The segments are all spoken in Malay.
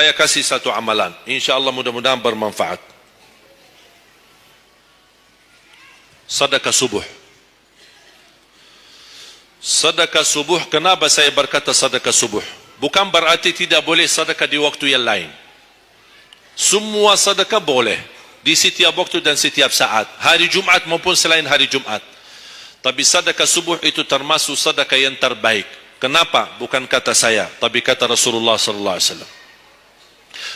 Saya kasih satu amalan, insya Allah mudah-mudahan bermanfaat. Sedekah subuh. Sedekah subuh, kenapa saya berkata sedekah subuh? Bukan berarti tidak boleh sedekah di waktu yang lain. Semua sedekah boleh di setiap waktu dan setiap saat, hari Jumat maupun selain hari Jumat. Tapi sedekah subuh itu termasuk sedekah yang terbaik. Kenapa? Bukan kata saya, tapi kata Rasulullah sallallahu alaihi wasallam.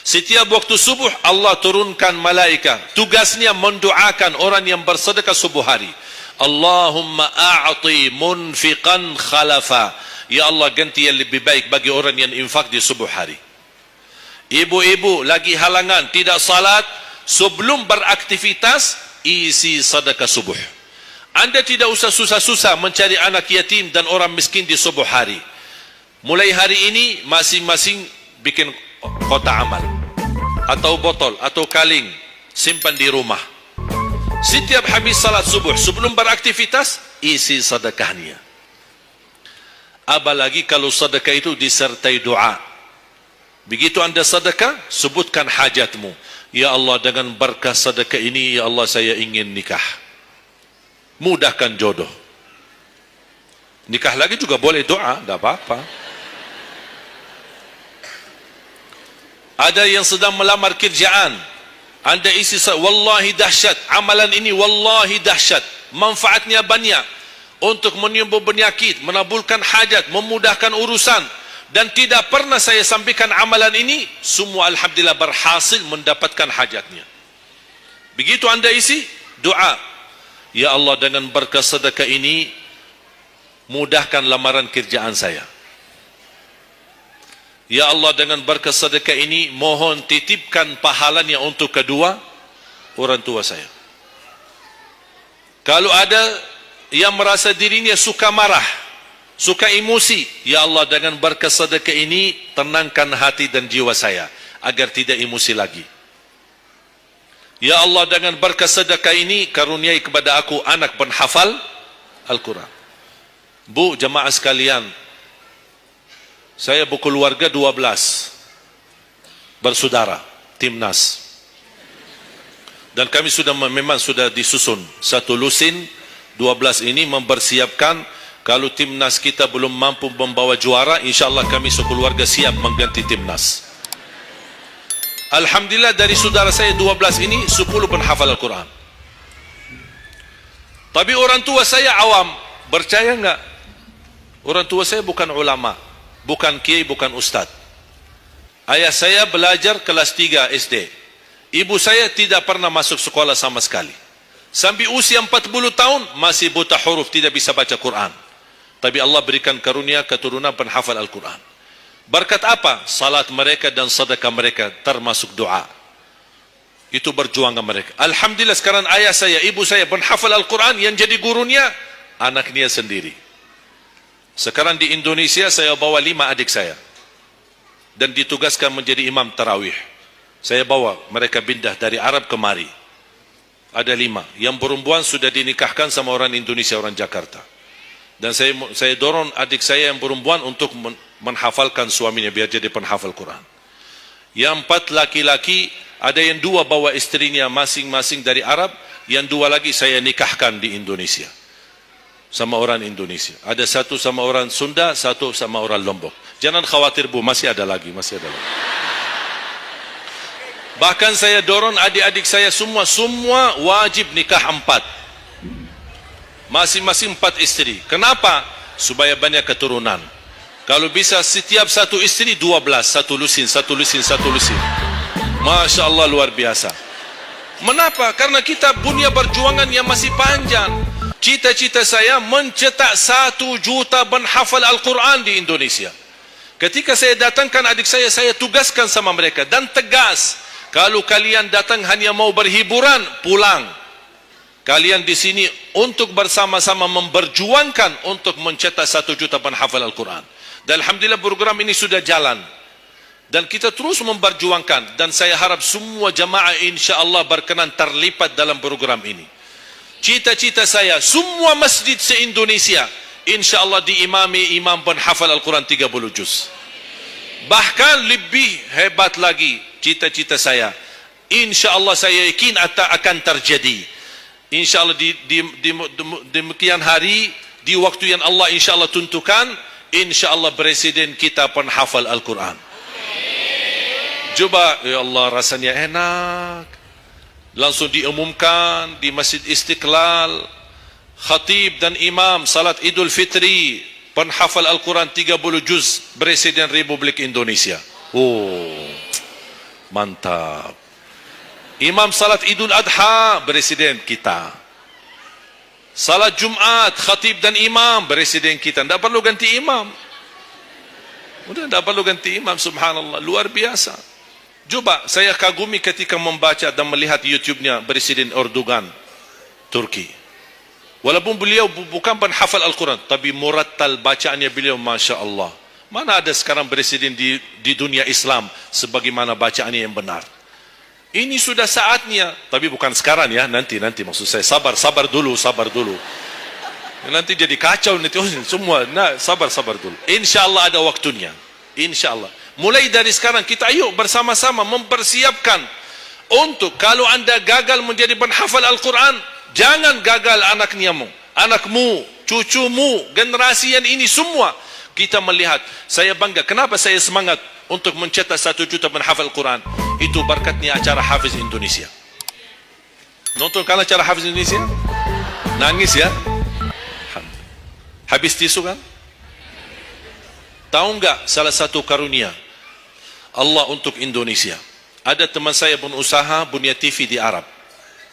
Setiap waktu subuh Allah turunkan malaikat, tugasnya mendoakan orang yang bersedekah subuh hari. Allahumma a'ti munfiqan khalafa. Ya Allah, ganti yang lebih baik bagi orang yang infak di subuh hari. Ibu-ibu lagi halangan tidak salat, sebelum beraktivitas isi sedekah subuh. Anda tidak usah susah-susah mencari anak yatim dan orang miskin di subuh hari. Mulai hari ini masing-masing bikin kotak amal atau botol atau kaling, simpan di rumah. Setiap habis salat subuh sebelum beraktivitas isi sedekahnya. Apalagi kalau sedekah itu disertai doa. Begitu anda sedekah, sebutkan hajatmu. Ya Allah, dengan berkah sedekah ini, ya Allah, saya ingin nikah. Mudahkan jodoh. Nikah lagi juga boleh doa, tidak apa-apa. Ada yang sedang melamar kerjaan, anda isi, wallahi dahsyat amalan ini, wallahi dahsyat, manfaatnya banyak untuk menyembuh penyakit, menabulkan hajat, memudahkan urusan, dan tidak pernah saya sampaikan amalan ini, semua alhamdulillah berhasil mendapatkan hajatnya. Begitu anda isi doa, ya Allah, dengan berkah sedekah ini mudahkan lamaran kerjaan saya. Ya Allah, dengan berkah sedekah ini mohon titipkan pahalanya untuk kedua orang tua saya. Kalau ada yang merasa dirinya suka marah, suka emosi, ya Allah, dengan berkah sedekah ini tenangkan hati dan jiwa saya agar tidak emosi lagi. Ya Allah, dengan berkah sedekah ini karuniai kepada aku anak penghafal Al-Quran. Bu, jemaah sekalian, saya berkeluarga 12 bersaudara, timnas. Dan kami memang sudah disusun satu lusin 12 ini mempersiapkan kalau timnas kita belum mampu membawa juara, insyaAllah kami sekeluarga siap mengganti timnas. Alhamdulillah dari saudara saya 12 ini 10 penghafal Al-Quran. Tapi orang tua saya awam, percaya enggak? Orang tua saya bukan ulama, bukan kiai, bukan ustaz. Ayah saya belajar kelas 3 SD. Ibu saya tidak pernah masuk sekolah sama sekali. Sampai usia 40 tahun masih buta huruf, tidak bisa baca Quran. Tapi Allah berikan karunia keturunan penghafal Al-Quran. Berkat apa? Salat mereka dan sedekah mereka, termasuk doa. Itu perjuangan mereka. Alhamdulillah sekarang ayah saya, ibu saya penghafal Al-Quran, yang jadi gurunya anaknya sendiri. Sekarang di Indonesia saya bawa 5 adik saya dan ditugaskan menjadi imam tarawih. Saya bawa mereka pindah dari Arab kemari. Ada 5. Yang perempuan sudah dinikahkan sama orang Indonesia, orang Jakarta. Dan saya dorong adik saya yang perempuan untuk menghafalkan suaminya biar jadi penghafal Quran. Yang 4 laki-laki, ada yang 2 bawa istrinya masing-masing dari Arab, yang 2 lagi saya nikahkan di Indonesia sama orang Indonesia. Ada 1 sama orang Sunda, 1 sama orang Lombok. Jangan khawatir bu, masih ada lagi. Bahkan saya dorong adik-adik saya semua wajib nikah 4. Masing-masing 4 istri. Kenapa? Supaya banyak keturunan. Kalau bisa setiap 1 istri 12, 1 lusin. Masya Allah, luar biasa. Mengapa? Karena kita punya perjuangan yang masih panjang. Cita-cita saya mencetak 1 juta penghafal Al-Quran di Indonesia. Ketika saya datangkan adik saya tugaskan sama mereka dan tegas, kalau kalian datang hanya mau berhiburan, pulang. Kalian di sini untuk bersama-sama memperjuangkan untuk mencetak 1 juta penghafal Al-Quran. Dan alhamdulillah program ini sudah jalan. Dan kita terus memperjuangkan, dan saya harap semua jamaah insyaAllah berkenan terlibat dalam program ini. Cita-cita saya semua masjid se-Indonesia insyaAllah diimami imam penghafal Al-Quran 30 juz. Bahkan lebih hebat lagi cita-cita saya. InsyaAllah saya yakin akan terjadi. InsyaAllah di demikian hari, di waktu yang Allah insyaAllah tentukan, insyaAllah presiden kita penghafal Al-Quran. Coba, ya Allah, rasanya enak. Langsung diumumkan di Masjid Istiqlal, khatib dan imam salat Idul Fitri, penghafal Al-Quran 30 juz, Presiden Republik Indonesia. Oh, mantap. Imam salat Idul Adha, Presiden kita. Salat Jumat, khatib dan imam, Presiden kita. Tidak perlu ganti imam. Sudah tidak perlu ganti imam, subhanallah. Luar biasa. Coba, saya kagumi ketika membaca dan melihat YouTube-nya Presiden Erdogan, Turki. Walaupun beliau bukan penghafal Al-Quran, tapi murattal bacaannya beliau, Masya Allah. Mana ada sekarang presiden di dunia Islam sebagaimana bacaannya yang benar. Ini sudah saatnya, tapi bukan sekarang ya, nanti maksud saya, sabar dulu. Nanti jadi kacau nanti semua. Nah, sabar dulu. InsyaAllah ada waktunya. InsyaAllah. Mulai dari sekarang kita ayo bersama-sama mempersiapkan untuk kalau anda gagal menjadi penghafal Al-Quran, jangan gagal anakmu, cucumu, generasi yang ini semua. Kita melihat, saya bangga. Kenapa saya semangat untuk mencetak 1 juta penghafal Al-Quran? Itu berkatnya acara Hafiz Indonesia. Nonton kan acara Hafiz Indonesia? Nangis ya? Habis tisu kan? Tahu enggak salah satu karunia Allah untuk Indonesia? Ada teman saya berusaha punya TV di Arab.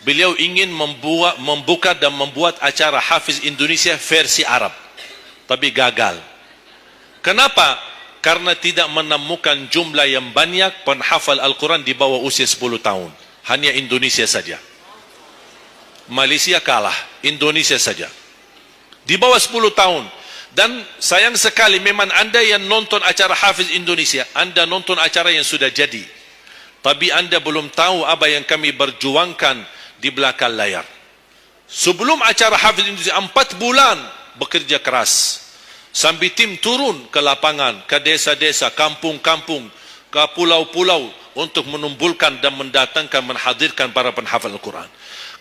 Beliau ingin membuka dan membuat acara Hafiz Indonesia versi Arab, tapi gagal. Kenapa? Karena tidak menemukan jumlah yang banyak penghafal Al-Quran di bawah usia 10 tahun. Hanya Indonesia saja. Malaysia kalah, Indonesia saja. Di bawah 10 tahun. Dan sayang sekali memang anda yang nonton acara Hafiz Indonesia, anda nonton acara yang sudah jadi. Tapi anda belum tahu apa yang kami berjuangkan di belakang layar. Sebelum acara Hafiz Indonesia, 4 bulan bekerja keras. Sambil tim turun ke lapangan, ke desa-desa, kampung-kampung, ke pulau-pulau untuk menumbulkan dan mendatangkan, menghadirkan para penghafal Al-Quran.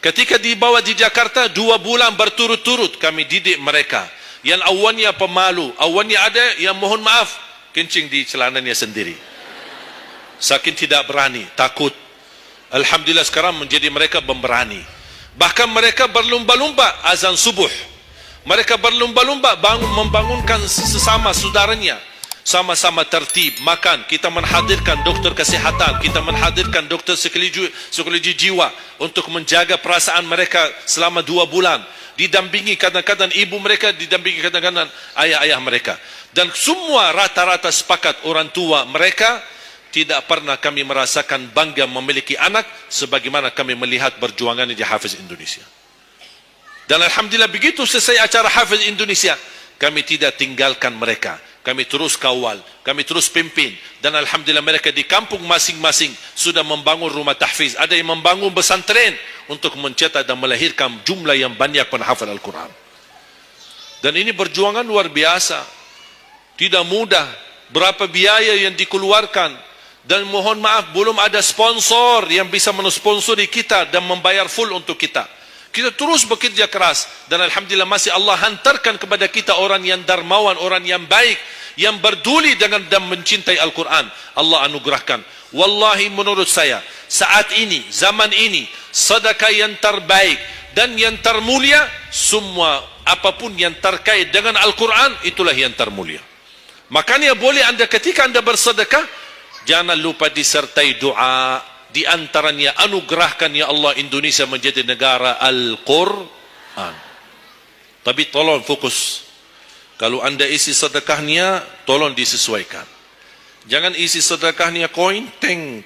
Ketika dibawa di Jakarta, 2 bulan berturut-turut kami didik mereka. Yang awalnya pemalu, awalnya ada yang mohon maaf, kencing di celananya sendiri. Saking tidak berani, takut. Alhamdulillah sekarang menjadi mereka pemberani. Bahkan mereka berlumba-lumba azan subuh. Mereka berlumba-lumba membangunkan sesama saudaranya. Sama-sama tertib, makan. Kita menghadirkan doktor kesihatan, kita menghadirkan doktor psikologi jiwa untuk menjaga perasaan mereka selama 2 bulan. Didampingi kadang-kadang ibu mereka, didampingi kadang-kadang ayah-ayah mereka. Dan semua rata-rata sepakat orang tua mereka, tidak pernah kami merasakan bangga memiliki anak sebagaimana kami melihat perjuangannya di Hafiz Indonesia. Dan alhamdulillah begitu selesai acara Hafiz Indonesia, kami tidak tinggalkan mereka. Kami terus kawal, kami terus pimpin. Dan alhamdulillah mereka di kampung masing-masing sudah membangun rumah tahfiz. Ada yang membangun pesantren untuk mencetak dan melahirkan jumlah yang banyak penghafal Al-Quran. Dan ini perjuangan luar biasa. Tidak mudah. Berapa biaya yang dikeluarkan. Dan mohon maaf, belum ada sponsor yang bisa mensponsori kita dan membayar full untuk kita. Kita terus bekerja keras. Dan alhamdulillah masih Allah hantarkan kepada kita orang yang dermawan, orang yang baik, yang berduli dengan dan mencintai Al-Quran. Allah anugerahkan. Wallahi menurut saya, saat ini, zaman ini, sedekah yang terbaik dan yang termulia, semua apapun yang terkait dengan Al-Quran, itulah yang termulia. Makanya boleh anda ketika anda bersedekah, jangan lupa disertai doa. Di antaranya anugerahkan ya Allah Indonesia menjadi negara Al-Quran. Tapi tolong fokus. Kalau anda isi sedekahnya, tolong disesuaikan. Jangan isi sedekahnya koin, teng.